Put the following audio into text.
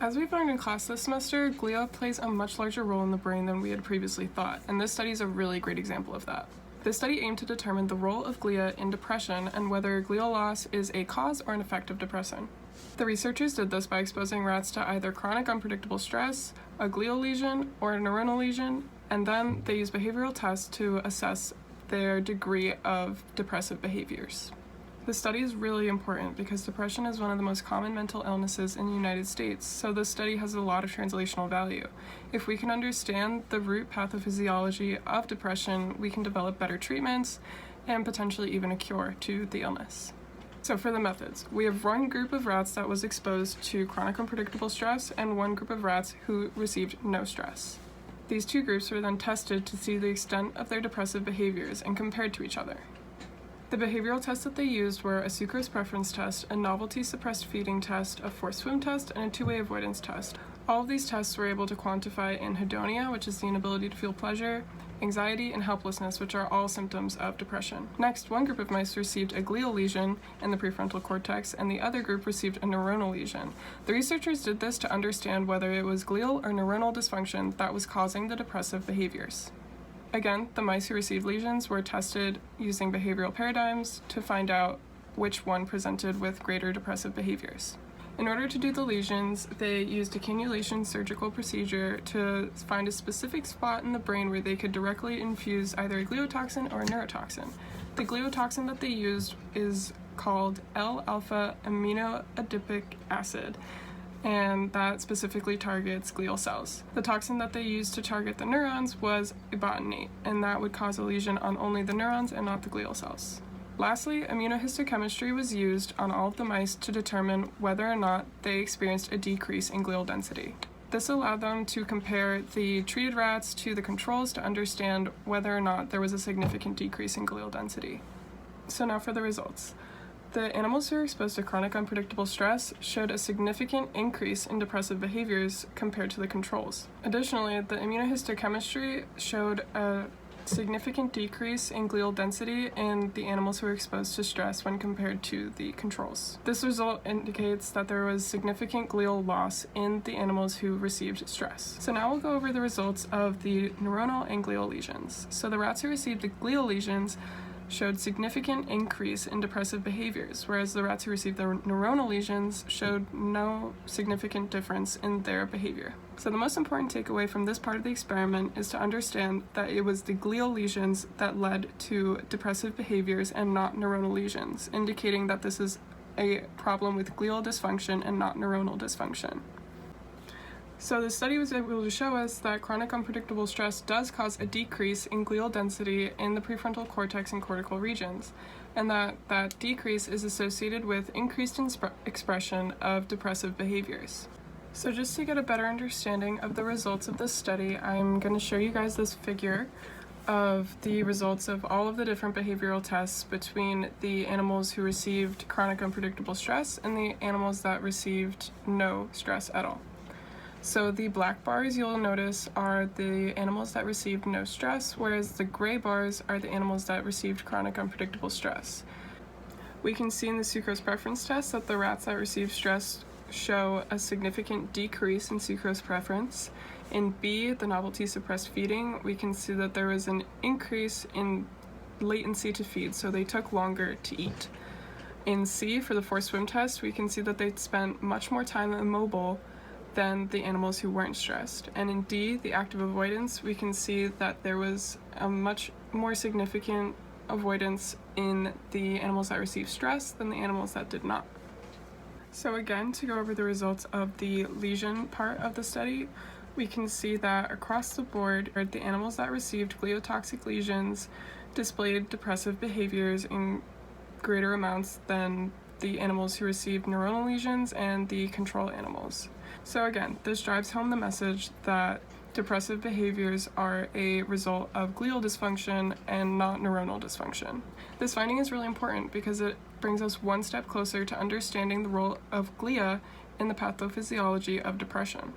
As we've learned in class this semester, Glia plays a much larger role in the brain than we had previously thought, and this study is a really great example of that. This study aimed to determine the role of glia in depression and whether glial loss is a cause or an effect of depression. The researchers did this by exposing rats to either chronic unpredictable stress, a glial lesion, or a neuronal lesion, and then they used behavioral tests to assess their degree of depressive behaviors. This study is really important because depression is one of the most common mental illnesses in the United States, so this study has a lot of translational value. If we can understand the root pathophysiology of depression, we can develop better treatments and potentially even a cure to the illness. So for the methods, we have one group of rats that was exposed to chronic unpredictable stress and one group of rats who received no stress. These two groups were then tested to see the extent of their depressive behaviors and compared to each other. The behavioral tests that they used were a sucrose preference test, a novelty suppressed feeding test, a forced swim test, and a two-way avoidance test. All of these tests were able to quantify anhedonia, which is the inability to feel pleasure, anxiety, and helplessness, which are all symptoms of depression. Next, one group of mice received a glial lesion in the prefrontal cortex, and the other group received a neuronal lesion. The researchers did this to understand whether it was glial or neuronal dysfunction that was causing the depressive behaviors. Again, the mice who received lesions were tested using behavioral paradigms to find out which one presented with greater depressive behaviors. In order to do the lesions, they used a cannulation surgical procedure to find a specific spot in the brain where they could directly infuse either a gliotoxin or a neurotoxin. The gliotoxin that they used is called L-alpha aminoadipic acid, and that specifically targets glial cells. The toxin that they used to target the neurons was ibotinate, and that would cause a lesion on only the neurons and not the glial cells. Lastly, immunohistochemistry was used on all of the mice to determine whether or not they experienced a decrease in glial density. This allowed them to compare the treated rats to the controls to understand whether or not there was a significant decrease in glial density. So now for the results. The animals who were exposed to chronic unpredictable stress showed a significant increase in depressive behaviors compared to the controls. Additionally, the immunohistochemistry showed a significant decrease in glial density in the animals who were exposed to stress when compared to the controls. This result indicates that there was significant glial loss in the animals who received stress. So now we'll go over the results of the neuronal and glial lesions. So the rats who received the glial lesions showed significant increase in depressive behaviors, whereas the rats who received the neuronal lesions showed no significant difference in their behavior. So the most important takeaway from this part of the experiment is to understand that it was the glial lesions that led to depressive behaviors and not neuronal lesions, indicating that this is a problem with glial dysfunction and not neuronal dysfunction. So the study was able to show us that chronic unpredictable stress does cause a decrease in glial density in the prefrontal cortex and cortical regions, and that decrease is associated with increased expression of depressive behaviors. So just to get a better understanding of the results of this study, I'm going to show you guys this figure of the results of all of the different behavioral tests between the animals who received chronic unpredictable stress and the animals that received no stress at all. So the black bars you'll notice are the animals that received no stress, whereas the gray bars are the animals that received chronic unpredictable stress. We can see in the sucrose preference test that the rats that received stress show a significant decrease in sucrose preference. In B, the novelty suppressed feeding, we can see that there was an increase in latency to feed, so they took longer to eat. In C, for the forced swim test, we can see that they spent much more time immobile than the animals who weren't stressed. And in D, the active avoidance, we can see that there was a much more significant avoidance in the animals that received stress than the animals that did not. So again, to go over the results of the lesion part of the study, we can see that across the board, the animals that received gliotoxic lesions displayed depressive behaviors in greater amounts than the animals who received neuronal lesions and the control animals. So again, this drives home the message that depressive behaviors are a result of glial dysfunction and not neuronal dysfunction. This finding is really important because it brings us one step closer to understanding the role of glia in the pathophysiology of depression.